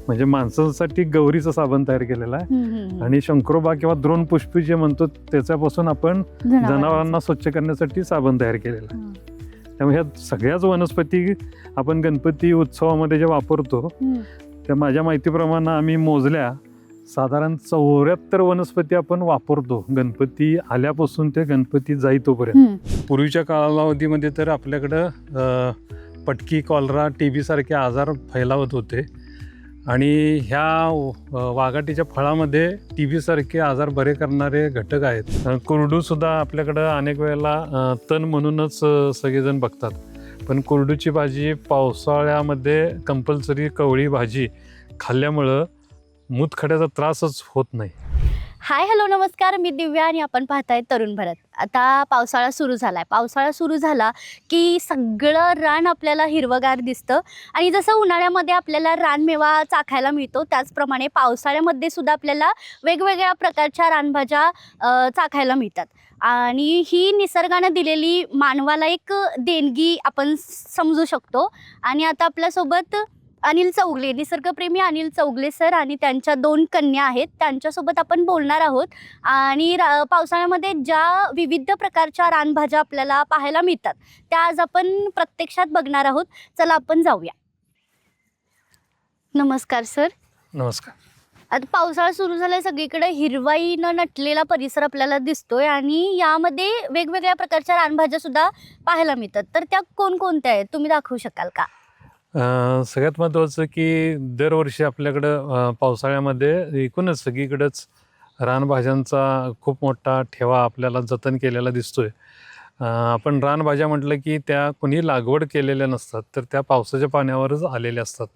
म्हणजे माणसांसाठी गौरीचा साबण तयार केलेला आहे आणि शंकरोबा किंवा द्रोण पुष्पी जे म्हणतो त्याच्यापासून आपण जनावरांना स्वच्छ करण्यासाठी साबण तयार केलेला आहे. त्यामुळे ह्या सगळ्याच वनस्पती आपण गणपती उत्सवामध्ये जे वापरतो त्या माझ्या माहितीप्रमाणे आम्ही मोजल्या साधारण 74 वनस्पती आपण वापरतो गणपती आल्यापासून ते गणपती जाई तोपर्यंत. पूर्वीच्या कालावधीमध्ये तर आपल्याकडं पटकी, कॉलरा, TB सारखे आजार फैलावत होते आणि ह्या वाघाटीच्या फळामध्ये TB सारखे आजार बरे करणारे घटक आहेत. कुरडूसुद्धा आपल्याकडं अनेक वेळेला तण म्हणूनच सगळेजण बघतात, पण कुरडूची भाजी पावसाळ्यामध्ये कंपल्सरी कवळी भाजी खाल्ल्यामुळं मूतखड्याचा त्रासच होत नाही. हाय हॅलो नमस्कार, मी दिव्या आणि आपण पाहताय तरुण भारत. आता पावसाळा सुरू झालाय. पावसाळा सुरू झाला की सगळं रान आपल्याला हिरवगार दिसतं आणि जसं उन्हाळ्यामध्ये आपल्याला रानमेवा चाखायला मिळतो त्याचप्रमाणे पावसाळ्यामध्ये सुद्धा आपल्याला वेगवेगळ्या प्रकारच्या रानभाज्या चाखायला मिळतात. आणि ही निसर्गानं दिलेली मानवाला एक देणगी आपण समजू शकतो. आणि आता आपल्यासोबत अनिल चौगले, निसर्गप्रेमी अनिल चौगले सर आणि त्यांच्या 2 कन्या आहेत, त्यांच्यासोबत आपण बोलणार आहोत. आणि पावसाळ्यामध्ये ज्या विविध प्रकारच्या रानभाज्या आपल्याला पाहायला मिळतात त्या आज आपण प्रत्यक्षात बघणार आहोत. चला आपण जाऊया. नमस्कार सर. नमस्कार. आता पावसाळा सुरू झालाय, सगळीकडे हिरवाईनं नटलेला परिसर आपल्याला दिसतोय आणि यामध्ये वेगवेगळ्या प्रकारच्या रानभाज्या सुद्धा पाहायला मिळतात. तर त्या कोणकोणत्या आहेत तुम्ही दाखवू शकाल का? सगळ्यात महत्त्वाचं की दरवर्षी आपल्याकडं पावसाळ्यामध्ये एकूणच सगळीकडंच रानभाज्यांचा खूप मोठा ठेवा आपल्याला जतन केलेला दिसतोय. आपण रानभाज्या म्हटलं की त्या कोणी लागवड केलेल्या नसतात, तर त्या पावसाच्या पाण्यावरच आलेल्या असतात.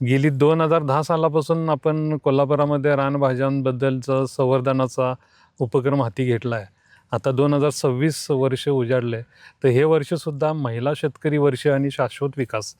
गेली 2010 सालापासून आपण कोल्हापुरामध्ये रानभाज्यांबद्दलचा संवर्धनाचा उपक्रम हाती घेतला आहे. आता 2026 वर्ष उजाडले, तर हे वर्षसुद्धा महिला शेतकरी वर्ष आणि शाश्वत विकास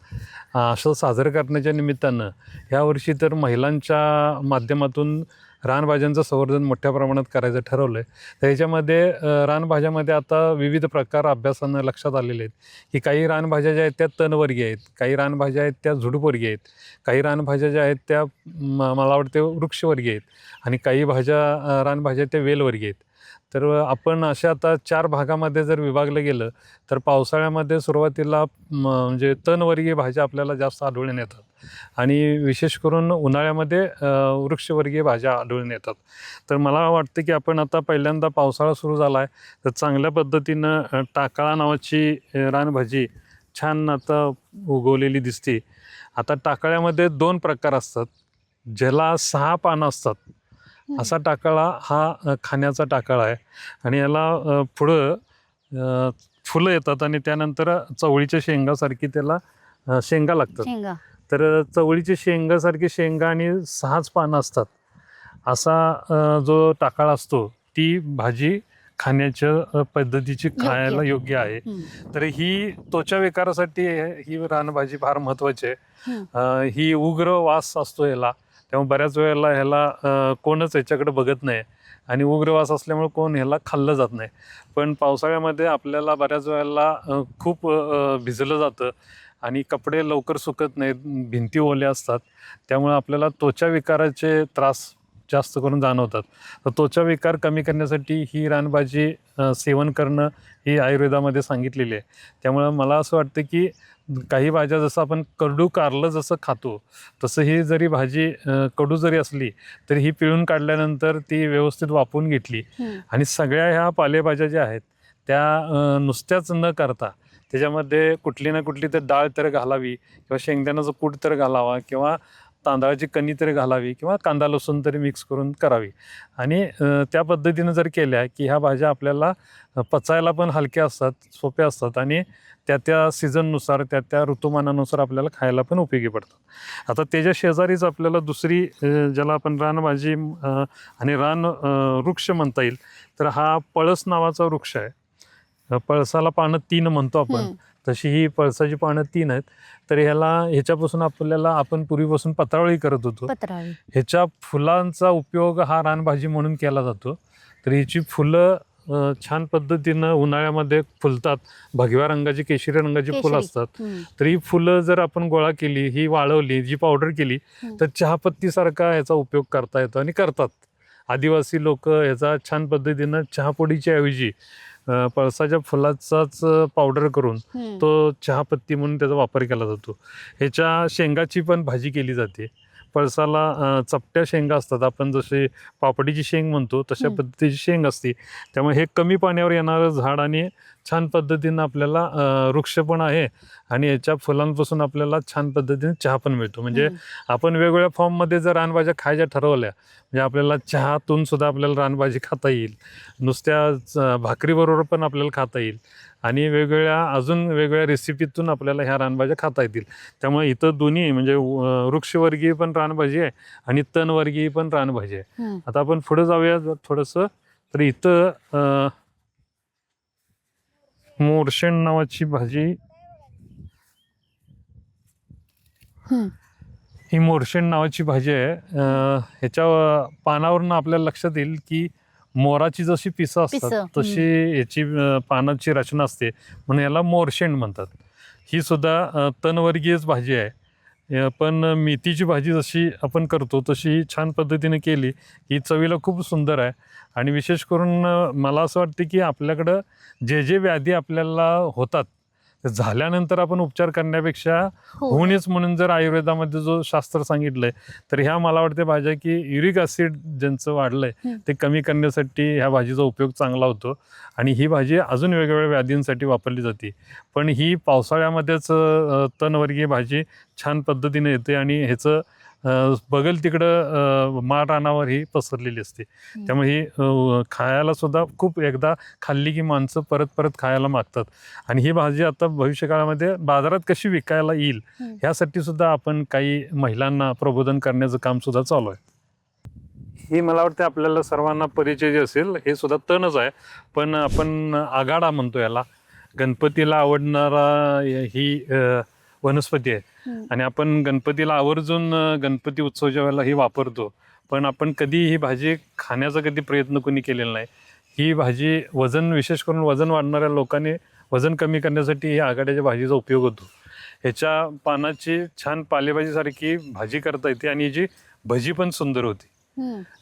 असं साजरं करण्याच्या निमित्तानं ह्या वर्षी तर महिलांच्या माध्यमातून रानभाज्यांचं संवर्धन मोठ्या प्रमाणात करायचं ठरवलं आहे. तर ह्याच्यामध्ये रानभाज्यामध्ये आता विविध प्रकार अभ्यासानं लक्षात आलेले आहेत की काही रानभाज्या ज्या आहेत त्या तणवर्गीय आहेत, काही रानभाज्या आहेत त्या झुडूपवर्गीय आहेत, काही रानभाज्या ज्या आहेत त्या मला वाटते वृक्षवर्गीय आहेत आणि काही रानभाज्या त्या वेलवर्गीय आहेत. तर आपण अशा आता 4 भागामध्ये जर विभागलं गेलं तर पावसाळ्यामध्ये सुरुवातीला म्हणजे तणवर्गीय भाज्या आपल्याला जास्त आढळून येतात आणि विशेष करून उन्हाळ्यामध्ये वृक्षवर्गीय भाज्या आढळून येतात. तर मला वाटतं की आपण आता पहिल्यांदा पावसाळा सुरू झाला आहे तर चांगल्या पद्धतीनं टाकाळा नावाची रानभाजी छान आता उगवलेली दिसते. आता टाकाळ्यामध्ये 2 प्रकार असतात, ज्याला 6 पानं असतात. असा टाकाळा हा खाण्याचा टाकाळा आहे आणि याला पुढं फुलं येतात आणि त्यानंतर चवळीच्या शेंगासारखी त्याला शेंगा लागतात. तर चवळीच्या शेंगासारखी शेंगा आणि 6च पानं असतात असा जो टाकाळा असतो ती भाजी खाण्याच्या पद्धतीची खायला योग्य आहे. तर ही त्वचा विकारासाठी ही रानभाजी फार महत्त्वाची आहे. ही उग्र वास असतो याला, त्यामुळे बऱ्याच वेळेला ह्याला कोणच ह्याच्याकडे बघत नाही आणि उग्रवास असल्यामुळे कोण ह्याला खाल्लं जात नाही. पण पावसाळ्यामध्ये आपल्याला बऱ्याच वेळेला खूप भिजलं जातं आणि कपडे लवकर सुकत नाहीत, भिंती ओल्या असतात, त्यामुळे आपल्याला त्वचा विकाराचे त्रास जास्त करून जाणवतात. तर त्वचा विकार कमी करण्यासाठी ही रानभाजी सेवन करणं ही आयुर्वेदामध्ये सांगितलेली आहे. त्यामुळं मला असं वाटतं की काही भाज्या जसं आपण कडू कारलं जसं खातो तसं ही जरी भाजी कडू जरी असली तरी ही पिळून काढल्यानंतर ती व्यवस्थित वापरून घेतली आणि सगळ्या ह्या पालेभाज्या ज्या आहेत त्या नुसत्याच न करता त्याच्यामध्ये कुठली ना कुठली तर डाळ तर घालावी किंवा शेंगदाण्याचं कूट तर घालावा किंवा तांदळाची कणी तरी घालावी किंवा कांदा लसूण तरी मिक्स करून करावी आणि त्या पद्धतीनं जर केल्या की ह्या भाज्या आपल्याला पचायला पण हलक्या असतात, सोप्या असतात आणि त्या सीझननुसार त्या ऋतुमानानुसार आपल्याला खायला पण उपयोगी पडतात. आता त्याच्या शेजारीच आपल्याला दुसरी ज्याला आपण रानभाजी आणि वृक्ष म्हणता येईल तर हा पळस नावाचा वृक्ष आहे. पळसाला पानं 3 म्हणतो आपण, तशी ही पळसाची पानं 3 आहेत. तर ह्याच्यापासून आपण पूर्वीपासून पत्रावळी करत होतो. ह्याच्या फुलांचा उपयोग हा रानभाजी म्हणून केला जातो. तर ह्याची फुलं छान पद्धतीनं उन्हाळ्यामध्ये फुलतात. भगव्या रंगाची, केशरी रंगाची फुलं केशरी. असतात. तर ही फुलं जर आपण गोळा केली, ही वाळवली, जी पावडर केली, तर चहापत्तीसारखा याचा उपयोग करता येतो आणि करतात. आदिवासी लोक याचा छान पद्धतीनं चहापोडीच्या ऐवजी पळसाच्या फुलाचाच पावडर करून तो चहापत्ती म्हणून त्याचा वापर केला जातो. ह्याच्या शेंगाची पण भाजी केली जाते. पळसाला चपट्या शेंगा असतात, आपण जसे पापडीची शेंग म्हणतो तशा पद्धतीची शेंग असते. त्यामुळे हे कमी पाण्यावर येणारं झाड आणि छान पद्धतीनं आपल्याला वृक्ष पण आहे आणि याच्या फुलांपासून आपल्याला छान पद्धतीने चहा पण मिळतो. म्हणजे आपण वेगवेगळ्या फॉर्ममध्ये जर रानभाज्या खायच्या ठरवल्या, म्हणजे आपल्याला चहातून सुद्धा आपल्याला रानभाजी खाता येईल, नुसत्या भाकरीबरोबर पण आपल्याला खाता येईल आणि अजून वेगवेगळ्या रेसिपीतून आपल्याला ह्या रानभाज्या खाता येतील. त्यामुळे इथं दोन्ही म्हणजे वृक्षवर्गीय पण रानभाजी आहे आणि तणवर्गीय पण रानभाजी आहे. आता आपण पुढे जाऊया थोडंसं. तर इथं मोरशेण नावाची भाजी, ही मोरशेण नावाची भाजी आहे. ह्याच्या पानावरून आपल्याला लक्षात येईल की मोराची जशी पिसं असतात तशी याची पानाची रचना असते, म्हणून याला मोरशेण म्हणतात. ही सुद्धा तणवर्गीयच भाजी आहे. पण मेथीची भाजी जशी आपण करतो तशी छान पद्धतीने केली ही चवीला खूप सुंदर आहे. आणि विशेष करून मला असं वाटतं की आपल्याकडं जे व्याधी आपल्याला होतात झाल्यानंतर आपण उपचार करण्यापेक्षा होऊनच म्हणून जर आयुर्वेदामध्ये जो शास्त्र सांगितलंय, तर ह्या मला वाटते भाज्या की युरिक ॲसिड ज्यांचं वाढलंय ते कमी करण्यासाठी ह्या भाजीचा उपयोग चांगला होतो. आणि ही भाजी अजून वेगवेगळ्या व्याधींसाठी वापरली जाते. पण ही पावसाळ्यामध्येच तणवर्गीय भाजी छान पद्धतीने येते आणि ह्याचं बगल तिकडं माळ रानावर ही पसरलेली असते. त्यामुळे ही खायला सुद्धा खूप एकदा खाल्ली की माणसं परत परत खायला मागतात. आणि ही भाजी आता भविष्यकाळामध्ये बाजारात कशी विकायला येईल ह्यासाठी सुद्धा आपण काही महिलांना प्रबोधन करण्याचं काम सुद्धा चालू आहे. ही मला वाटतं आपल्याला सर्वांना परिचय जे असेल हे सुद्धा तणच आहे, पण आपण आगाडा म्हणतो याला. गणपतीला आवडणारा ही वनस्पती आहे आणि आपण गणपतीला आवर्जून गणपती उत्सवाच्या वेळेला ही वापरतो. पण आपण कधी ही भाजी खाण्याचा कधी प्रयत्न कोणी केलेला नाही. ही भाजी विशेष करून वजन वाढणाऱ्या लोकांनी वजन कमी करण्यासाठी ही आघाड्याच्या भाजीचा उपयोग होतो. ह्याच्या पानाची छान पालेभाजीसारखी भाजी करता येते आणि याची भजी पण सुंदर होती.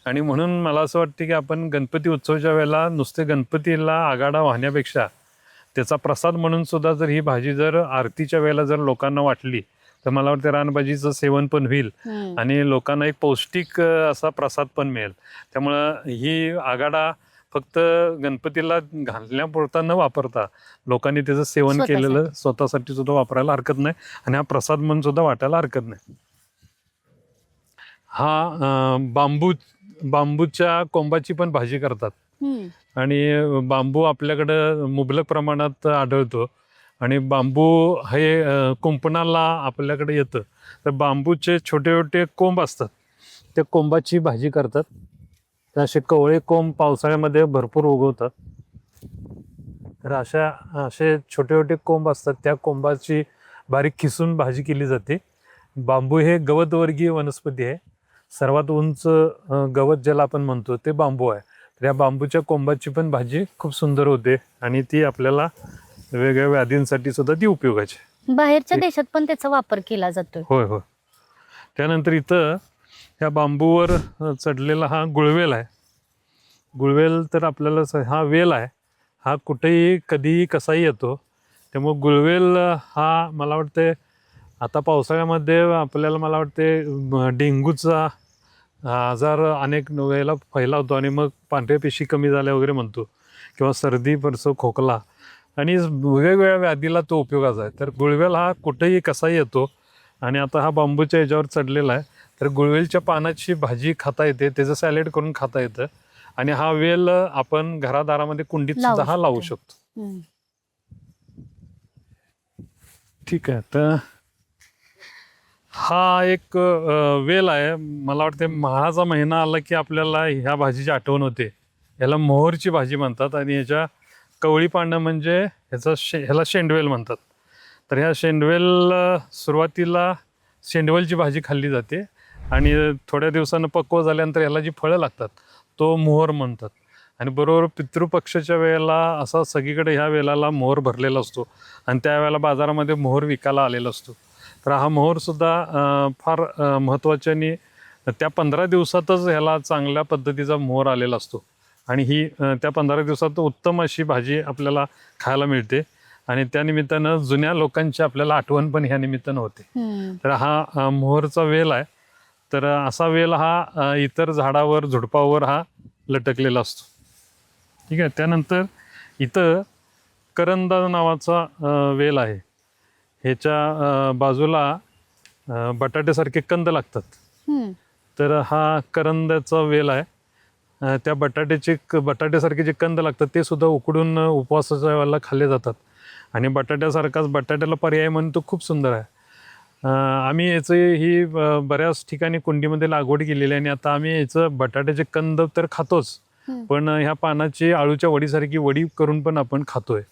आणि म्हणून मला असं वाटतं की आपण गणपती उत्सवाच्या वेळेला नुसते गणपतीला आघाडा वाहण्यापेक्षा त्याचा प्रसाद म्हणून सुद्धा जर ही भाजी जर आरतीच्या वेळेला जर लोकांना वाटली तर मला वाटतं रानभाजीचं सेवन पण होईल आणि लोकांना एक पौष्टिक असा प्रसाद पण मिळेल. त्यामुळं ही आघाडा फक्त गणपतीला घालण्यापुरता न वापरता लोकांनी त्याचं सेवन केलेलं स्वतःसाठी सुद्धा वापरायला हरकत नाही आणि हा प्रसाद म्हणून सुद्धा वाटायला हरकत नाही. हा बांबूच्या कोंबाची पण भाजी करतात आणि बांबू आपल्याकडं मुबलक प्रमाणात आढळतो आणि बांबू हे कुंपणाला आपल्याकडे येतं. तर बांबूचे छोटे छोटे कोंब असतात, त्या कोंबाची भाजी करतात. तर असे कवळे कोंब पावसाळ्यामध्ये भरपूर उगवतात. तर असे छोटे छोटे कोंब असतात, त्या कोंबाची बारीक खिसून भाजी केली जाते. बांबू हे गवतवर्गीय वनस्पती आहे. सर्वात उंच गवत ज्याला आपण म्हणतो ते बांबू आहे. तर या बांबूच्या कोंबाची पण भाजी खूप सुंदर होते आणि ती आपल्याला वेगवेगळ्या व्याधींसाठी सुद्धा ती उपयोगाची. बाहेरच्या देशात पण त्याचा वापर केला जातो. होय होय. त्यानंतर इथं ह्या बांबूवर चढलेला हा गुळवेल आहे. गुळवेल तर आपल्याला हा वेल आहे, हा कुठेही कधीही कसाही येतो. त्यामुळे गुळवेल हा मला वाटते आता पावसाळ्यामध्ये आपल्याला मला वाटते डेंग्यूचा आजार अनेक वेळेला फैलावतो आणि मग पांढऱ्या पेशी कमी झाल्या वगैरे म्हणतो, किंवा सर्दी परसं खोकला आणि वेगवेगळ्या व्याधीला तो उपयोगाचा आहे. तर गुळवेल हा कुठेही कसाही येतो आणि आता हा बांबूच्या याच्यावर चढलेला आहे. तर गुळवेलच्या पानाची भाजी खाता येते, त्याचं सॅलेड करून खाता येतं आणि हा वेल आपण घरादारामध्ये कुंडीत सुद्धा हा लावू शकतो. ठीक आहे. तर हा एक वेल आहे. मला वाटते माळाचा महिना आला की आपल्याला ह्या भाजीची आठवण होते. याला मोहरची भाजी म्हणतात आणि याच्या कवळी पानं म्हणजे ह्याला शेंडवेल म्हणतात. तर ह्या शेंडवेल सुरुवातीला शेंडवेलची भाजी खाल्ली जाते आणि थोड्या दिवसानं पक्व झाल्यानंतर याला जी फळं लागतात तो मोहर म्हणतात आणि बरोबर पितृपक्षाच्या वेळेला असा सगळीकडे ह्या वेळेला मोहर भरलेला असतो आणि त्यावेळेला बाजारामध्ये मोहर विकायला आलेला असतो. तर हा मोहरसुद्धा फार महत्त्वाचा आणि त्या 15 दिवसातच ह्याला चांगल्या पद्धतीचा मोहर आलेला असतो आणि ही त्या 15 दिवसात उत्तम अशी भाजी आपल्याला खायला मिळते आणि त्यानिमित्तानं जुन्या लोकांची आपल्याला आठवण पण ह्या निमित्तानं होते. तर हा मोहरचा वेल आहे. तर असा वेल हा इतर झाडावर झुडपावर हा लटकलेला असतो. ठीक आहे. त्यानंतर इथं करंदा नावाचा वेल आहे. ह्याच्या बाजूला बटाट्यासारखे कंद लागतात. तर हा करंदाचा वेल आहे. त्या बटाट्यासारखे जे कंद लागतात ते सुद्धा उकडून उपवासाच्या वेळेला खाल्ले जातात आणि बटाट्यासारखाच बटाट्याला पर्याय म्हणून तो खूप सुंदर आहे. आम्ही याचं ही बऱ्याच ठिकाणी कुंडीमध्ये लागवड केलेली आहे आणि आता आम्ही याचं बटाट्याचे कंद तर खातोच, पण ह्या पानाची आळूच्या वडीसारखी वडी करून पण आपण खातोय.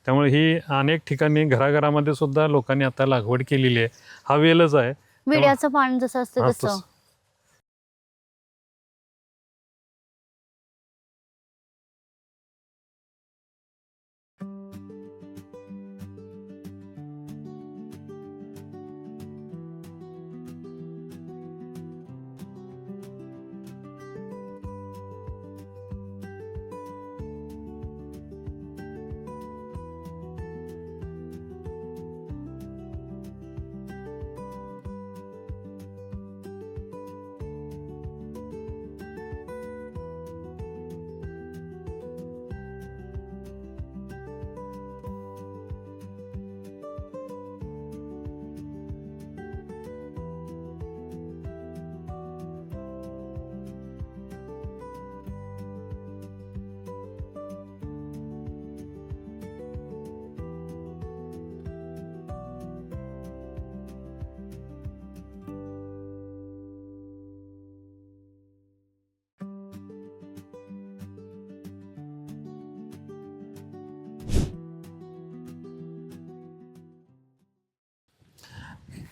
त्यामुळे ही अनेक ठिकाणी घराघरामध्ये सुद्धा लोकांनी आता लागवड केलेली आहे. हा वेलच आहे. विड्याचं पान जसं असतं तसं.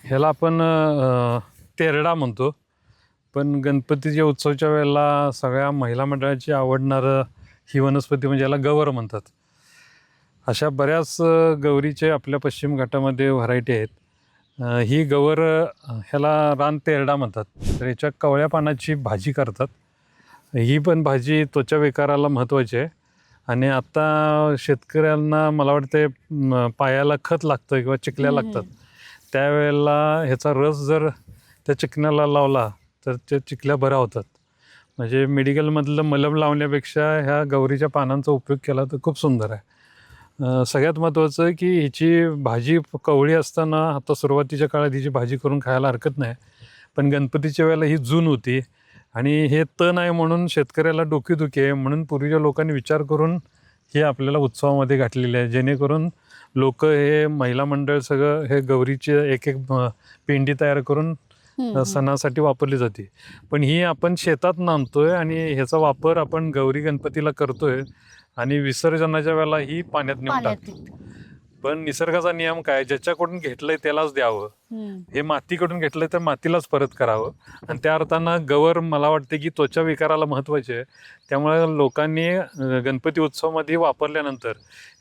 ह्याला आपण तेरडा म्हणतो, पण गणपतीच्या उत्सवाच्या वेळेला सगळ्या महिला मंडळाची आवडणारं ही वनस्पती म्हणजे याला गवर म्हणतात. अशा बऱ्याच गौरीचे आपल्या पश्चिम घाटामध्ये व्हरायटी आहेत. ही गवर ह्याला रान तेरडा म्हणतात. तर याच्या कवळ्या पानाची भाजी करतात. ही पण भाजी त्वचा विकाराला महत्त्वाची आहे आणि आता शेतकऱ्यांना मला वाटते पायाला खत लागतं किंवा चिखल्या लागतात, त्यावेळेला ह्याचा रस जर त्या चिकण्याला लावला तर त्या चिखल्या बऱ्या होतात. म्हणजे मेडिकलमधलं मलम लावण्यापेक्षा ह्या गौरीच्या पानांचा उपयोग केला तर खूप सुंदर आहे. सगळ्यात महत्त्वाचं की हिची भाजी कवळी असताना आता सुरुवातीच्या काळात हिची भाजी करून खायला हरकत नाही, पण गणपतीच्या वेळेला ही जून होती आणि हे तण आहे म्हणून शेतकऱ्याला डोकेदुखी आहे म्हणून पूर्वीच्या लोकांनी विचार करून हे आपल्याला उत्सवामध्ये घातलेले आहे, जेणेकरून लोक हे महिला मंडळ सगळं हे गौरीची एक एक पेंडी तयार करून सणासाठी वापरली जाते. पण ही आपण शेतात नांदतोय आणि ह्याचा वापर आपण गौरी गणपतीला करतोय आणि विसर्जनाच्या वेळेला ही पाण्यात नेऊन टाकतो. पण निसर्गाचा नियम काय, ज्याच्याकडून घेतलंय त्यालाच द्यावं. हे मातीकडून घेतलंय तर मातीलाच परत करावं आणि त्या अर्थानं गवर मला वाटते की त्वचा विकाराला महत्त्वाचे आहे. त्यामुळे लोकांनी गणपती उत्सवामध्ये वापरल्यानंतर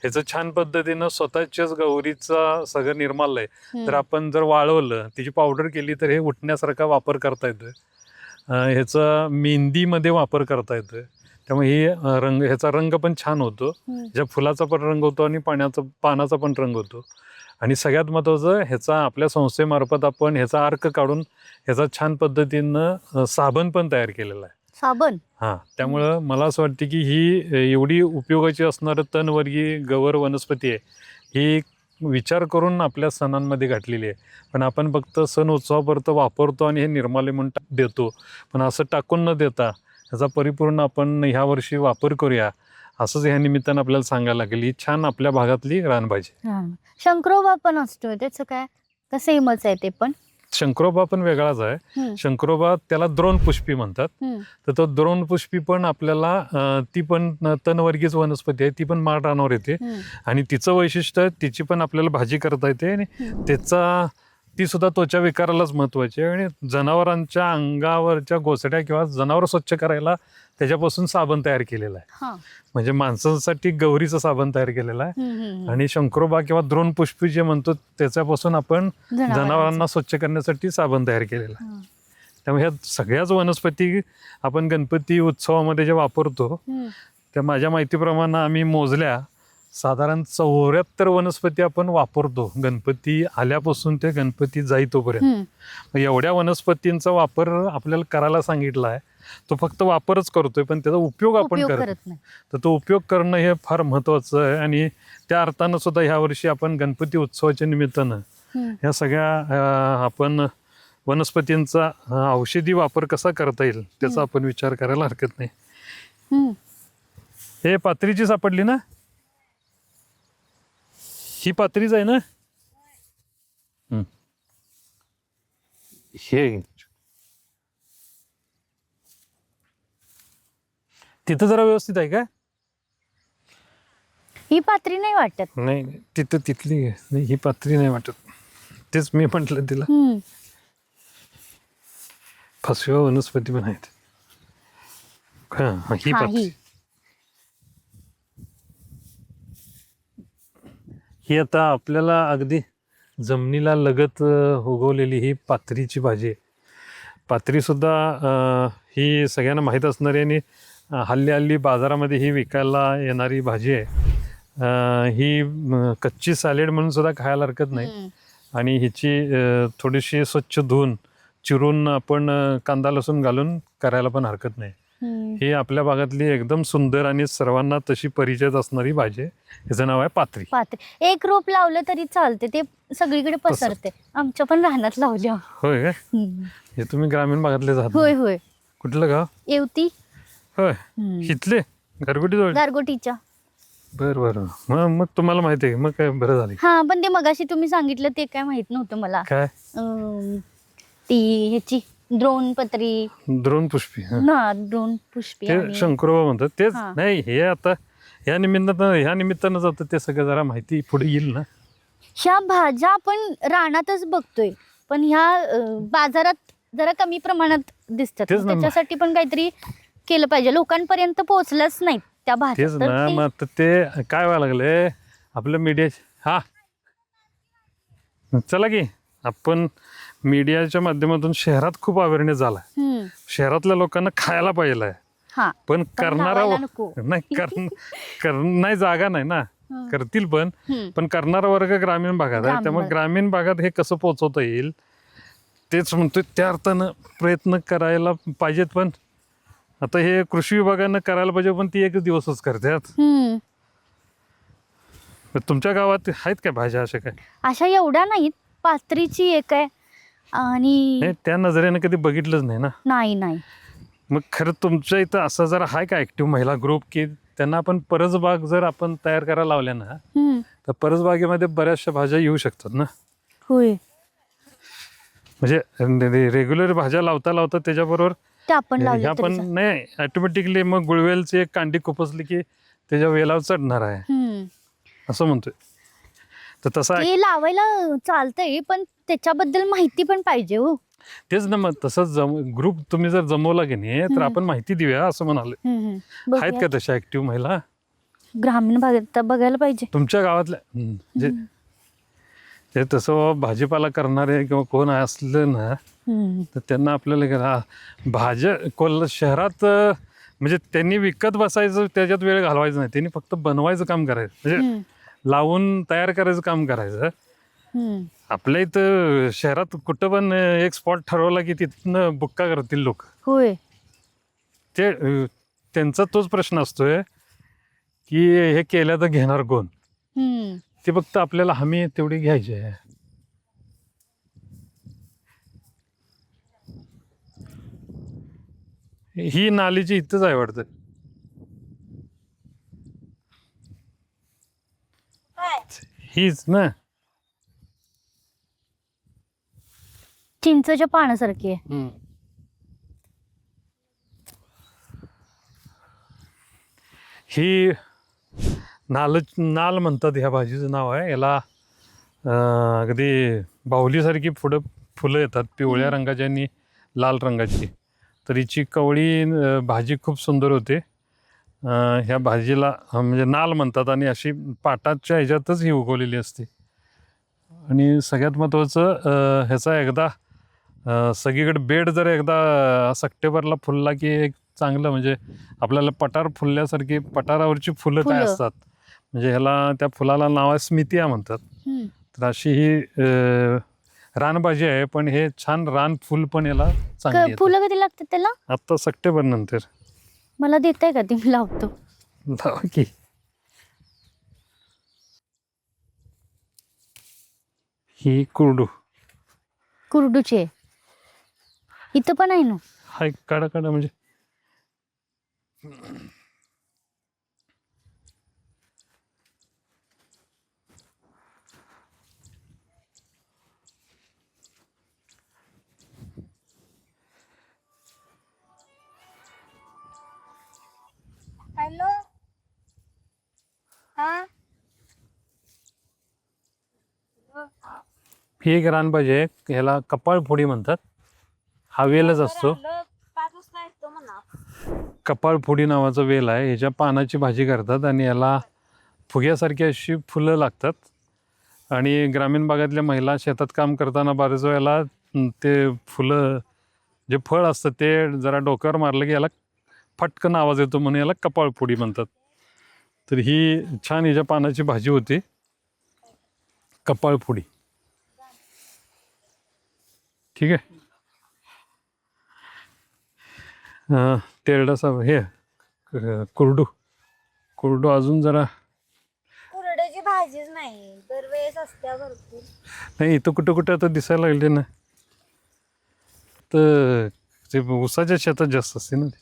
ह्याचं छान पद्धतीनं स्वतःच्याच गौरीचा सगळं निर्माल्य तर आपण जर वाळवलं, तिची पावडर केली तर हे उठण्यासारखा वापर करता येतोय. ह्याचा मेहंदीमध्ये वापर करता येतोय. त्यामुळे ही ह्याचा रंग पण छान होतो, ज्या फुलाचा पण रंग होतो आणि पानाचा पण रंग होतो. आणि सगळ्यात महत्त्वाचं ह्याचा आपल्या संस्थेमार्फत आपण ह्याचा अर्क काढून ह्याचा छान पद्धतीनं साबण पण तयार केलेला आहे. साबण? हां. त्यामुळं मला असं वाटतं की ही एवढी उपयोगाची असणारं तणवर्गीय गवर वनस्पती आहे, ही विचार करून आपल्या सणांमध्ये घातलेली आहे. पण आपण फक्त सण उत्सवापुरत वापरतो आणि हे निर्माल्य म्हणून देतो. पण असं टाकून न देता ह्याचा परिपूर्ण आपण ह्या वर्षी वापर करूया, असंच ह्या निमित्तानं आपल्याला सांगायला लागेल. ही छान आपल्या भागातली रानभाजी. शंकरोबा पण असतो, त्याचं काय? का सेमच आहे ते पण? शंकरोबा पण वेगळाच आहे. शंकरोबा त्याला द्रोणपुष्पी म्हणतात. तर तो द्रोणपुष्पी पण आपल्याला ती पण तणवर्गीयच वनस्पती आहे, ती पण माळ रानावर येते आणि तिचं वैशिष्ट्य तिची पण आपल्याला भाजी करता येते आणि त्याचा ती सुद्धा त्वचा विकारालाच महत्वाची आहे. आणि जनावरांच्या अंगावरच्या गोचड्या किंवा जनावर स्वच्छ करायला त्याच्यापासून साबण तयार केलेला आहे. हा. म्हणजे माणसांसाठी गौरीचं साबण तयार केलेलं आहे. आणि शंकरोबा किंवा द्रोणपुष्पी जे म्हणतो त्याच्यापासून आपण जनावरांना स्वच्छ करण्यासाठी साबण तयार केलेला आहे. त्यामुळे ह्या सगळ्याच वनस्पती आपण गणपती उत्सवामध्ये जे वापरतो त्या माझ्या माहितीप्रमाणे आम्ही मोजल्या साधारण 74 वनस्पती आपण वापरतो गणपती आल्यापासून ते गणपती जाई तोपर्यंत. एवढ्या वनस्पतींचा वापर आपल्याला करायला सांगितला आहे. तो फक्त वापरच करतोय पण त्याचा उपयोग आपण करत नाही. तर तो उपयोग करणं हे फार महत्वाचं आहे. आणि त्या अर्थानं सुद्धा ह्या वर्षी आपण गणपती उत्सवाच्या निमित्तानं ह्या सगळ्या आपण वनस्पतींचा औषधी वापर कसा करता येईल त्याचा आपण विचार करायला हरकत नाही. हे पात्रीची सापडली ना, ही पात्रीच आहे ना. हे तिथं जरा व्यवस्थित आहे का? ही पात्री नाही वाटत. नाही तिथं तिथली नाही, ही पात्री नाही वाटत. तेच मी म्हंटल तिला. फसव्या वनस्पती पण आहेत. ही पात्री, ही आता आपल्याला अगदी जमिनीला लगत उगवलेली ही पात्रीची भाजी आहे. पात्री सुद्धा ही सगळ्यांना माहीत असणारी आणि हल्ली बाजारामध्ये ही विकायला येणारी भाजी आहे. ही कच्ची सॅलेड म्हणून सुद्धा खायला हरकत नाही. आणि हिची थोडीशी स्वच्छ धुवून चिरून आपण कांदा लसूण घालून करायला पण हरकत नाही. ही आपल्या भागातली एकदम सुंदर आणि सर्वांना तशी परिचित असणारी भाजी आहे. हिचं नाव आहे पात्री. पात्री एक रोप लावलं तरी चालते, ते सगळीकडे पसरते. आमच्या पण रानात लावल्या. होय का? हे तुम्ही ग्रामीण भागातले जात? होय होय. कुठलं गाव? येवती. होय, इथले घरगुटी जवळ? गारगोटीच्या. बरं मग तुम्हाला माहिती आहे, मग काय बरं झालं. हा, पण ते मगाशी तुम्ही सांगितलं ते काय माहित नव्हतं मला. काय? ती ह्याची द्रोणपत्री. द्रोणपुष्पी ना, द्रोणपुष्पी ते शंकरोबा म्हणतात तेच. नाही, हे आता ह्या निमित्तानं जातं ते सगळं जरा माहिती पुढे येईल ना. ह्या भाज्या आपण रानातच बघतोय पण ह्या बाजारात जरा कमी प्रमाणात दिसतात. त्याच्यासाठी पण काहीतरी केलं पाहिजे. लोकांपर्यंत पोहोचलंच नाही त्या भाज्या. तेच ना. मग ते काय व्हायला लागले आपलं मीडिया. हा, चला की आपण मीडियाच्या माध्यमातून शहरात खूप अवेअरनेस झाला. शहरातल्या लोकांना खायला पाहिजे, पण करणारा नाही, जागा नाही ना. करतील पण करणारा वर्ग ग्रामीण भागात आहे. त्यामुळे ग्रामीण भागात हे कसं पोहोचवता येईल तेच म्हणतोय. त्या अर्थानं प्रयत्न करायला पाहिजेत. पण आता हे कृषी विभागानं करायला पाहिजे, पण ती एक दिवसच करतात. तुमच्या गावात आहेत काय भाज्या अशा? काय अशा एवढ्या नाहीत. पात्रीची एक आहे आणि त्या नजरेनं कधी बघितलंच नाही ना. नाही. मग खरं तुमच्या इथं असं जरा आहे का ऍक्टिव्ह महिला ग्रुप की त्यांना आपण परसबाग जर आपण तयार करायला लावल्या ना तर परसबागेमध्ये बऱ्याचशा भाज्या येऊ शकतात ना. होय, म्हणजे रेग्युलर भाज्या लावता त्याच्याबरोबर ह्या पण नाही ऑटोमॅटिकली मग गुळवेलची एक कांडी खुपसली की त्याच्या वेलावर चढणार आहे असं म्हणतोय. तर तसं लावायला चालतंय पण त्याच्याबद्दल माहिती पण पाहिजे. हो, तेच ना. मग तसंच ग्रुप तुम्ही जर जमवला की नाही तर आपण माहिती देऊया असं म्हणाले. आहेत का तशा ऍक्टिव्ह महिला ग्रामीण भागात? बघायला पाहिजे तुमच्या गावातल्या. जे तसं भाजीपाला करणारे किंवा कोण असलं ना तर त्यांना आपल्याला भाज्या शहरात म्हणजे त्यांनी विकत बसायचं, त्याच्यात वेळ घालवायचा नाही. त्यांनी फक्त बनवायचं काम करायचं, म्हणजे लावून तयार करायचं काम करायचं. आपल्या इथं शहरात कुठं पण एक स्पॉट ठरवला की तिथनं बुक्का करतील लोक. होय, त्यांचा तोच प्रश्न असतोय की हे केलं तर घेणार कोण. ते फक्त आपल्याला हमी तेवढी घ्यायची आहे. ही नालीची इथंच आहे वाटतं. हीच ना, चिंचच्या पानासारखी आहे. ही नाल म्हणतात ह्या भाजीचं नाव आहे. याला अगदी बाहुलीसारखी फुलं येतात पिवळ्या रंगाची आणि लाल रंगाची. तर हिची कवळी भाजी खूप सुंदर होते. ह्या भाजीला म्हणजे नाल म्हणतात आणि अशी पाटाच्या ह्याच्यातच ही उगवलेली असते. आणि सगळ्यात महत्त्वाचं ह्याचा एकदा सगळीकडे बेड जर एकदा सप्टेंबरला फुलला की एक चांगलं म्हणजे आपल्याला पठार फुलल्यासारखी पठारावरची फुलं काय फुलं. असतात म्हणजे ह्याला त्या फुलाला नाव आहे स्मितिया म्हणतात. हम्म. तर अशी ही रानभाजी आहे पण हे छान रान फुल पण याला चांगली येतं. फुलं कधी लागतात त्याला? आत्ता सप्टेंबर नंतर. मला देताय का ती? मी लावतो. लावा की. ही कुरडूची आहे. इथं पण आहे ना. हा एक काढा म्हणजे हॅलो. हा. ही एक रानभाजी आहे. ह्याला कपाळफोडी म्हणतात. हा वेलच असतो. कपाळफोडी नावाचा वेल आहे. ह्याच्या पानाची भाजी करतात आणि याला फुग्यासारखी अशी फुलं लागतात. आणि ग्रामीण भागातल्या महिला शेतात काम करताना बऱ्याच वेळेला ते फुलं जे फळ असतं ते जरा डोक्यावर मारलं की याला फटकन आवाज येतो म्हणून याला कपाळफोडी म्हणतात. तर ही छान हिच्या पानाची भाजी होती कपाळफोडी. ठीक आहे. तेरडासा हे कुरडू अजून जरा कुरड्याची भाजीच नाही दरवेळेस असत्या भरपूर. नाही इथं कुठं आता दिसायला लागले ना. तर ते ऊसाच्या शेतात जास्त असते ना ते.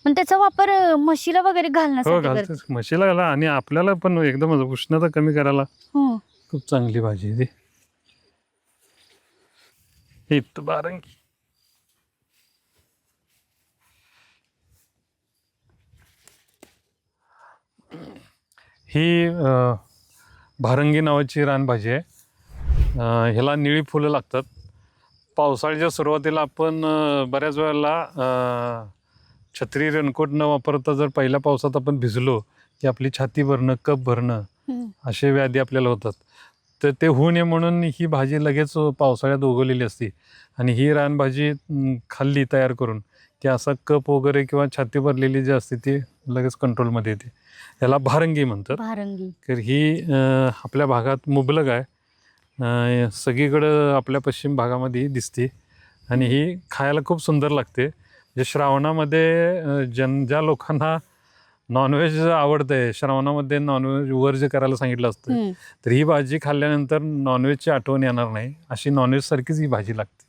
पण त्याचा वापर म्हशीला वगैरे हो घालण्यासाठी करतात. घालतेच म्हशीला घाला आणि आपल्याला पण एकदम उष्णता कमी करायला हो. खूप चांगली भाजी आहे ती. ही इथं बारंगी. ही भारंगी नावाची रानभाजी आहे. ह्याला निळी फुलं लागतात. पावसाळ्याच्या सुरुवातीला आपण बऱ्याच वेळेला छत्री रेनकोट न वापरता जर पहिल्या पावसात आपण भिजलो की आपली छाती भरणं कप भरणं असे व्याधी आपल्याला होतात. तर ते होऊ नये म्हणून ही भाजी लगेच पावसाळ्यात उगवलेली असते. आणि ही रानभाजी खाल्ली तयार करून की असा कप वगैरे किंवा छाती भरलेली जी असते ती लगेच कंट्रोलमध्ये येते. याला भारंगी म्हणतात. भारंगी. तर ही आपल्या भागात मुबलक आहे. सगळीकडं आपल्या पश्चिम भागामध्ये दिसते आणि ही खायला खूप सुंदर लागते. जे श्रावणामध्ये ज्या लोकांना नॉनव्हेज आवडतंय श्रावणामध्ये नॉनव्हेज वर्ज्य करायला सांगितलं असतं तर ही भाजी खाल्ल्यानंतर नॉनव्हेजची आठवण येणार नाही अशी नॉनव्हेज सारखीच ही भाजी लागते.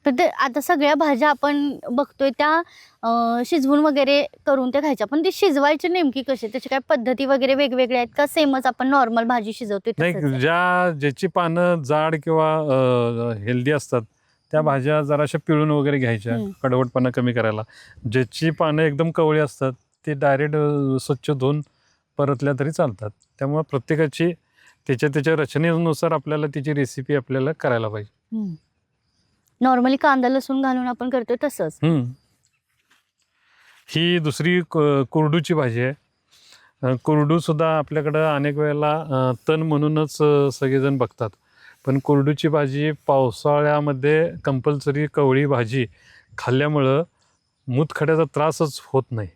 तर ते आता सगळ्या भाज्या आपण बघतोय त्या शिजवून वगैरे करून त्या खायच्या. पण ती शिजवायची नेमकी कशी? त्याची काय पद्धती वगैरे वेगवेगळ्या आहेत का सेमच आपण नॉर्मल भाजी शिजवतोय तसंच आहे? नाही ज्याची पानं जाड किंवा हेल्दी असतात त्या भाज्या जराशा पिळून वगैरे घ्यायच्या कडवटपणा कमी करायला. ज्याची पानं एकदम कवळी असतात ते डायरेक्ट स्वच्छ धुवून परतल्या तरी चालतात. त्यामुळे प्रत्येकाची त्याच्या रचनेनुसार आपल्याला तिची रेसिपी आपल्याला करायला पाहिजे. नॉर्मली कांदा लसूण घालून आपण करतोय तसंच. ही दुसरी कुरडूची भाजी आहे. कुरडू सुद्धा आपल्याकडं अनेक वेळेला तण म्हणूनच सगळेजण बघतात. पण कुरडूची भाजी पावसाळ्यामध्ये कंपल्सरी कवळी भाजी खाल्ल्यामुळं मूतखड्याचा त्रासच होत नाही.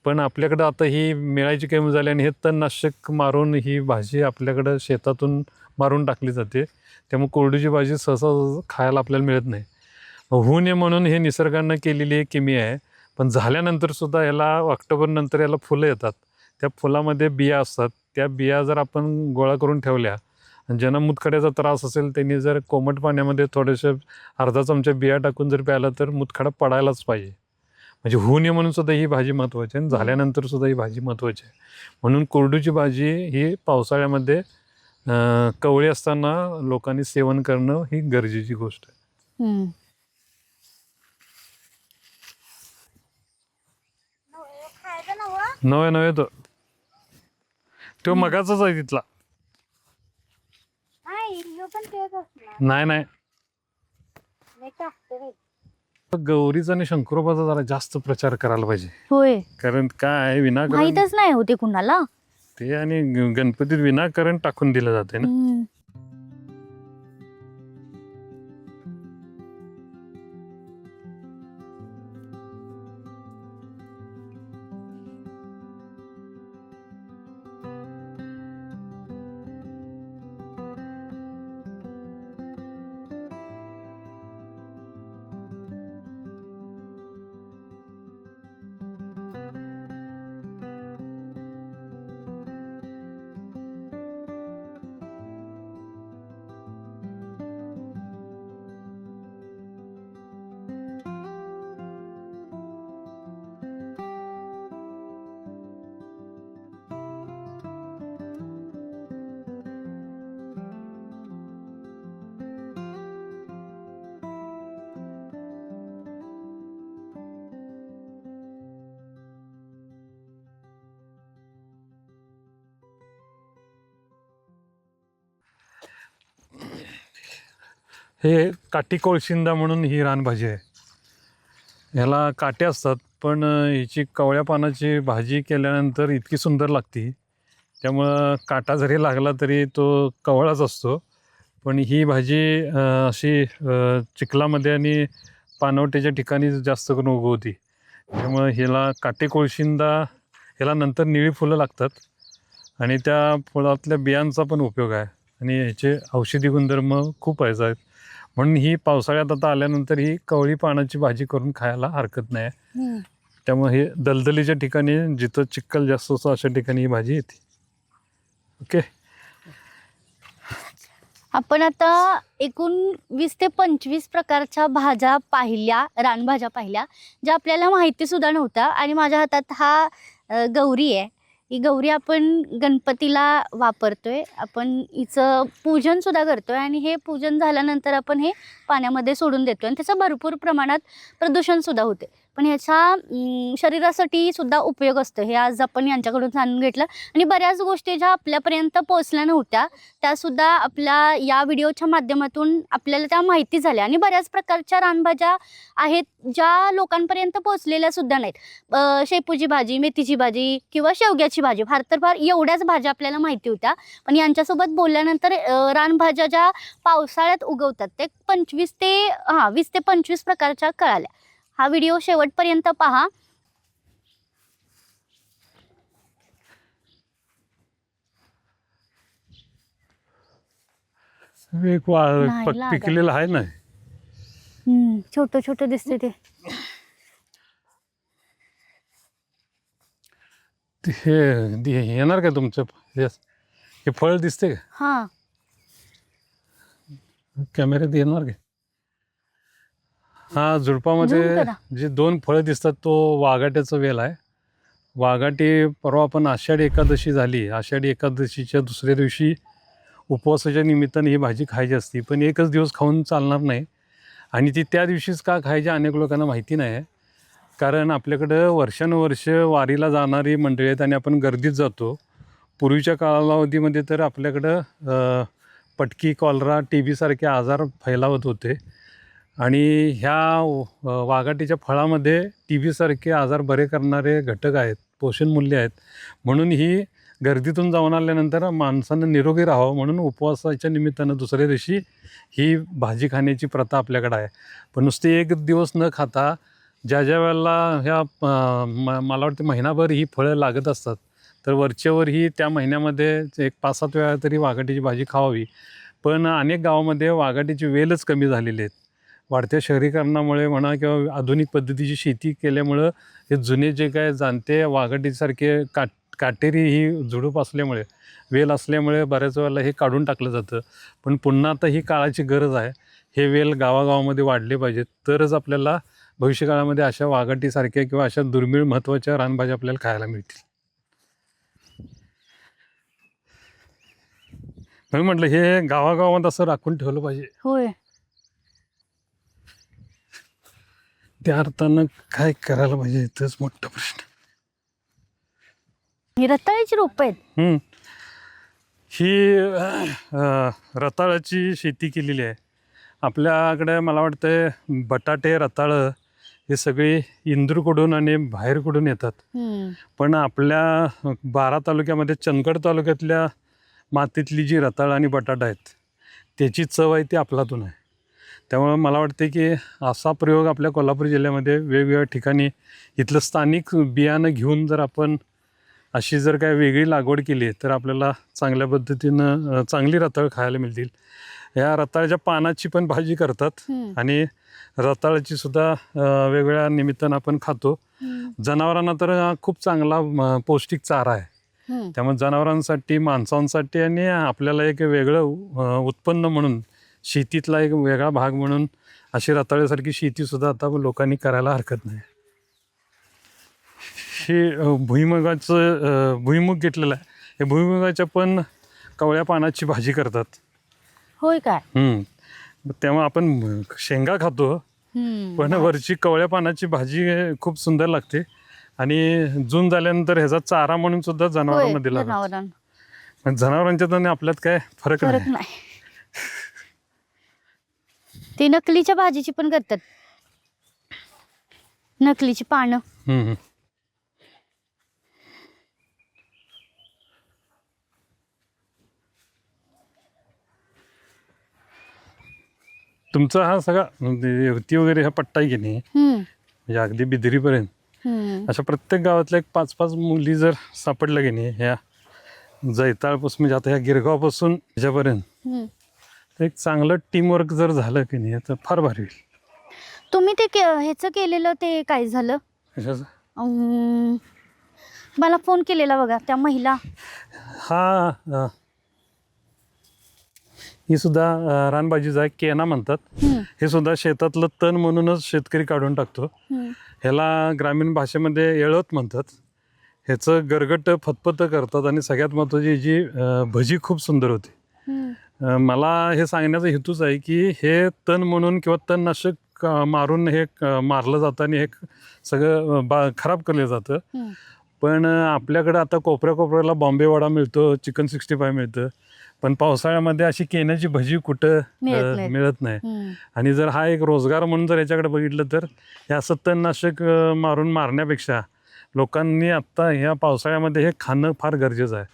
पण आपल्याकडं आता ही मिळायची कमी झाली आणि हे तणनाशक मारून ही भाजी आपल्याकडं शेतातून मारून टाकली जाते. त्यामुळे कुरडूची भाजी सहसा खायला आपल्याला मिळत नाही. होऊ नये म्हणून हे निसर्गानं केलेली एक किमी आहे. पण झाल्यानंतर सुद्धा याला ऑक्टोबर नंतर याला फुलं येतात. त्या फुलामध्ये बिया असतात. त्या बिया जर आपण गोळा करून ठेवल्या आणि ज्यांना मूतखड्याचा त्रास असेल त्यांनी जर कोमट पाण्यामध्ये थोडेसे अर्धा चमचा बिया टाकून जर प्यायला तर मूतखडा पडायलाच पाहिजे. म्हणजे होऊ नये म्हणून सुद्धा ही भाजी महत्त्वाची आहे आणि झाल्यानंतर सुद्धा ही भाजी महत्त्वाची आहे. म्हणून कुरडूची भाजी ही पावसाळ्यामध्ये कवळी असताना लोकांनी सेवन करणं ही गरजेची गोष्ट आहे. नव्हे तो मगाचाच आहे तिथला. असणार. नाही नाही, मी टाकते बाई. गौरीचा आणि शंकरोबाचा जरा जास्त प्रचार करायला पाहिजे. होय, कारण काय आहे, विनाकारण माहीतच नाही होते कुणाला. ते आणि गणपतीत विनाकारण टाकून दिलं जाते ना. हम्म. हे काठी कोळशिंदा म्हणून ही रानभाजी आहे. ह्याला काटे असतात, पण हिची कवळ्या पानाची भाजी केल्यानंतर इतकी सुंदर लागते. त्यामुळं काटा जरी लागला तरी तो कवळाच असतो. पण ही भाजी अशी चिखलामध्ये आणि पानवट्याच्या ठिकाणी जास्त करून उगवती. त्यामुळं ह्याला काटे कोळशिंदा, ह्याला नंतर निळी फुलं लागतात आणि त्या फुलातल्या बियांचा पण उपयोग आहे आणि ह्याचे औषधी गुणधर्म खूप आहेत. म्हणून ही पावसाळ्यात आता आल्यानंतर ही कवळी पानाची भाजी करून खायला हरकत नाही. हम्म. त्यामुळे हे दलदलीच्या ठिकाणी, जिथं चिखल जास्त असतो अशा ठिकाणी ही भाजी येते. ओके. आपण आता एकूण 20 ते 25 प्रकारच्या भाज्या पाहिल्या, रानभाज्या पाहिल्या, ज्या आपल्याला माहिती सुद्धा नव्हत्या. आणि माझ्या हातात हा गौरी आहे. ही गौरी आपण गणपतीला वापरतोय, आपण हिचं पूजन सुद्धा करतोय आणि हे पूजन झाल्यानंतर आपण हे पाण्यामध्ये सोडून देतोय आणि त्याचं भरपूर प्रमाणात प्रदूषण सुद्धा होते. पण ह्याचा शरीरासाठी सुद्धा उपयोग असतो. हे आज आपण यांच्याकडून जाणून घेतलं आणि बऱ्याच गोष्टी ज्या आपल्यापर्यंत पोहोचल्या नव्हत्या त्यासुद्धा आपल्या या व्हिडिओच्या माध्यमातून आपल्याला त्या माहिती झाल्या. आणि बऱ्याच प्रकारच्या रानभाज्या आहेत ज्या लोकांपर्यंत पोहोचलेल्या सुद्धा नाहीत. शेपूची भाजी, मेथीची भाजी किंवा शेवग्याची भाजी, फार तर फार एवढ्याच भाज्या आपल्याला माहिती होत्या. पण यांच्यासोबत बोलल्यानंतर रानभाज्या ज्या पावसाळ्यात उगवतात ते 20 ते 25 प्रकारच्या कळाल्या. हा व्हिडिओ शेवटपर्यंत पहा. एक नाही लागत. पिकलेलं आहे ना. छोटं छोटं दिसते ते. हे येणार का तुमचं? हे फळ दिसते का हा, कॅमेऱ्यात? येणार का? हा, झुडपामध्ये Zoom करा. जे 2 फळं दिसतात तो वाघाट्याचा वेल आहे. वाघाटी परवा आपण आषाढी एकादशी झाली, आषाढी एकादशीच्या दुसऱ्या दिवशी उपवासाच्या निमित्ताने ही भाजी खायची असती. पण एकच दिवस खाऊन चालणार नाही आणि ती त्या दिवशीच का खायची अनेक लोकांना माहिती नाही आहे. कारण आपल्याकडं वर्षानुवर्ष वारीला जाणारी मंडळी आहेत आणि आपण गर्दीत जातो. पूर्वीच्या कालावधीमध्ये तर आपल्याकडं पटकी, कॉलरा, TB सारखे आजार फैलावत होते आणि ह्या वाघाटीच्या फळामध्ये TB सारखे आजार बरे करणारे घटक आहेत, पोषण मूल्य आहेत. म्हणून ही गर्दीतून जाऊन आल्यानंतर माणसानं निरोगी राहावं म्हणून उपवासाच्या निमित्तानं दुसऱ्या दिवशी ही भाजी खाण्याची प्रथा आपल्याकडं आहे. पण नुसते एक दिवस न खाता ज्या वेळेला ह्या मला वाटतं महिनाभर ही फळं लागत असतात, तर वरच्यावर ही त्या महिन्यामध्ये एक 5-7 वेळा तरी वाघाटीची भाजी खावावी. पण अनेक गावामध्ये वाघाटीची वेलच कमी झालेली आहेत. वाढत्या शहरीकरणामुळे म्हणा किंवा आधुनिक पद्धतीची शेती केल्यामुळं हे जुने जे काय जाणते वाघाटीसारखे काटेरी ही झुडूप असल्यामुळे, वेल असल्यामुळे बऱ्याच वेळेला हे काढून टाकलं जातं. पण पुन्हा आता ही काळाची गरज आहे. हे वेल गावागावामध्ये वाढले पाहिजेत, तरच आपल्याला भविष्यकाळामध्ये अशा वाघाटीसारख्या किंवा अशा दुर्मिळ महत्त्वाच्या रानभाज्या आपल्याला खायला मिळतील. म्हणून म्हटलं हे गावागावात असं राखून ठेवलं पाहिजे. होय. त्या अर्थानं काय करायला पाहिजे तोच मोठा प्रश्न. ही रताळ्याची रोप आहेत. ही रताळाची शेती केलेली आहे. आपल्याकडे मला वाटतं बटाटे रताळं हे सगळे इंदूरकडून आणि बाहेरकडून येतात. पण आपल्या 12 तालुक्यामध्ये चंदगड तालुक्यातल्या मातीतली जी रताळ आणि बटाटा आहेत त्याची चव आहे ती आपलातून आहे. त्यामुळं मला वाटते की असा प्रयोग आपल्या कोल्हापूर जिल्ह्यामध्ये वेगवेगळ्या ठिकाणी इथलं स्थानिक बियाणं घेऊन जर आपण अशी जर काय वेगळी लागवड केली तर आपल्याला चांगल्या पद्धतीनं चांगली रताळ खायला मिळतील. या रताळ्याच्या पानाची पण भाजी करतात आणि रताळाची सुद्धा वेगवेगळ्या निमित्तानं आपण खातो. जनावरांना तर खूप चांगला पौष्टिक चारा आहे. त्यामुळे जनावरांसाठी माणसांसाठी आणि आपल्याला एक वेगळं उत्पन्न म्हणून शेतीतला एक वेगळा भाग म्हणून अशी रताळ्यासारखी शेतीसुद्धा आता लोकांनी करायला हरकत नाही. हे भुईमुग घेतलेलं आहे. हे भुईमुगाच्या पण कवळ्या पानाची भाजी करतात. होय काय? तेव्हा आपण शेंगा खातो पण वरची कवळ्या पानाची भाजी खूप सुंदर लागते आणि जून झाल्यानंतर ह्याचा चारा म्हणून सुद्धा जनावरांना दिला जातो. जनावरांच्यात आणि आपल्यात काय फरक नाही. ते नकलीच्या भाजीची पण करतात, नकलीची पानं. तुमचा हा सगळा युवती वगैरे हा पट्टा आहे की नाही, म्हणजे अगदी बिदरीपर्यंत अशा प्रत्येक गावातल्या 5-5 मुली जर सापडल्या की नाही, ह्या जैताळपासून म्हणजे आता ह्या गिरगावपासून ह्याच्यापर्यंत एक चांगलं टीमवर्क जर झालं की नाही तर फार भारी होईल. तुम्ही ते ह्याचं केलेलं ते काय झालं? कशाचं? मला फोन केलेला बघा त्या महिला. हा ही सुद्धा रानभाजीचा केना म्हणतात. हे सुद्धा शेतातलं तण म्हणूनच शेतकरी काढून टाकतो. ह्याला ग्रामीण भाषेमध्ये येळत म्हणतात. ह्याचं गरगट फतफत करतात आणि सगळ्यात महत्त्वाची जी भजी खूप सुंदर होती. मला हे सांगण्याचा हेतूच आहे की हे तण म्हणून किंवा तणनाशक मारून हे मारलं जातं आणि हे सगळं खराब केलं जातं. पण आपल्याकडं आता कोपऱ्याला बॉम्बे वडा मिळतो, चिकन 65 मिळतं, पण पावसाळ्यामध्ये अशी केण्याची भजी कुठं मिळत नाही. आणि जर हा एक रोजगार म्हणून जर याच्याकडे बघितलं तर हे असं तणनाशक मारण्यापेक्षा लोकांनी आत्ता ह्या पावसाळ्यामध्ये हे खाणं फार गरजेचं आहे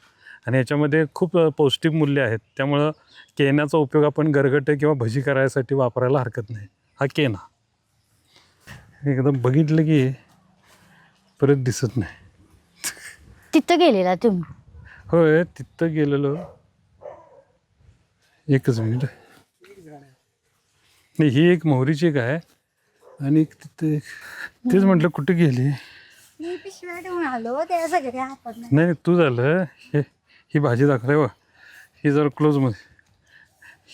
आणि ह्याच्यामध्ये खूप पौष्टिक मूल्य आहेत. त्यामुळं केण्याचा उपयोग आपण गरगटे किंवा भजी करायसाठी वापरायला हरकत नाही. हा केना एकदम बघितलं की परत दिसत नाही. तिथं गेलेला तुम्ही? होय, तिथं गेलेलो. एकच मिनिट. नाही, ही एक मोहरीची एक आहे आणि तिथे तेच म्हटलं कुठे गेली. मी पिशव्या ठेवून आलो त्या सगळे हातात नाही. नाही तू झालं ही भाजी दाखवली बा, ही जर क्लोजमध्ये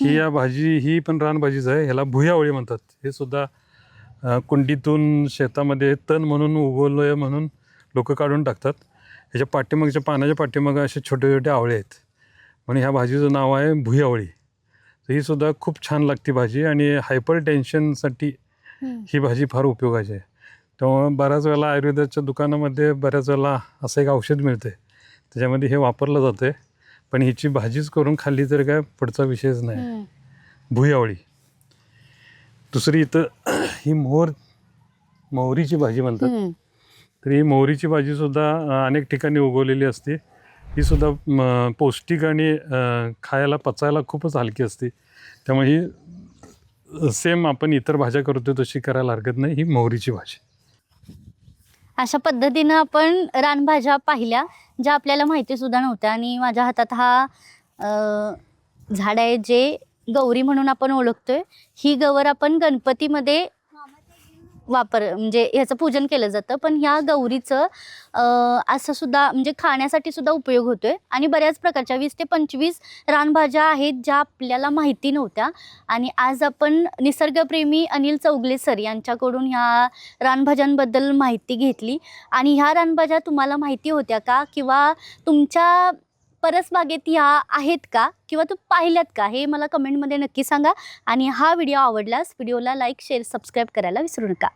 ही या भाजी ही पण रानभाजीच आहे. ह्याला भुयावळी म्हणतात. हे सुद्धा कुंडीतून शेतामध्ये तण म्हणून उगवलं म्हणून लोक काढून टाकतात. ह्याच्या पाठीमागच्या पानाच्या पाठीमागं असे छोटे छोटे आवळे आहेत म्हणून ह्या भाजीचं नाव आहे भुयावळी. तर ही सुद्धा खूप छान लागते भाजी आणि हायपर टेन्शनसाठी ही भाजी फार उपयोगाची आहे. त्यामुळं बऱ्याच वेळेला आयुर्वेदाच्या दुकानामध्ये बऱ्याच वेळेला असं एक औषध मिळते त्याच्यामध्ये हे वापरलं जातं आहे. पण हिची भाजीच करून खाल्ली तर काय पुढचा विषयच नाही. भुयावळी. दुसरी इथं ही मोहरीची भाजी म्हणतात. तर ही मोहरीची भाजीसुद्धा अनेक ठिकाणी उगवलेली असते. ही सुद्धा पौष्टिक आणि खायला पचायला खूपच हलकी असते. त्यामुळे ही सेम आपण इतर भाज्या करतो तशी करायला हरकत नाही. ही मोहरीची भाजी. अशा पद्धतीनं आपण रानभाज्या पाहिल्या ज्या आपल्याला माहिती सुद्धा नव्हत्या. आणि माझ्या हातात हा झाड आहे जे गौरी म्हणून आपण ओळखतोय. ही गौर आपण गणपतीमध्ये म्हणजे ह्याचं पूजन केलं जातं. पण ह्या गौरीचं असं सुद्धा म्हणजे खाण्यासाठी सुद्धा उपयोग होतोय. आणि बऱ्याच प्रकारच्या 20 ते 25 रानभाज्या आहेत ज्या आपल्याला माहिती नव्हत्या. आणि आज आपण निसर्गप्रेमी अनिल चौगले सर यांच्याकडून ह्या रानभाज्यांबद्दल माहिती घेतली. आणि ह्या रानभाज्या तुम्हाला माहिती होत्या का, किंवा तुमच्या परसबागेत ह्या आहेत का, किंवा तू पाहिल्यात का, हे मला कमेंटमध्ये नक्की सांगा. आणि हा व्हिडिओ आवडल्यास व्हिडिओला लाईक, शेअर, सबस्क्राईब करायला विसरू नका.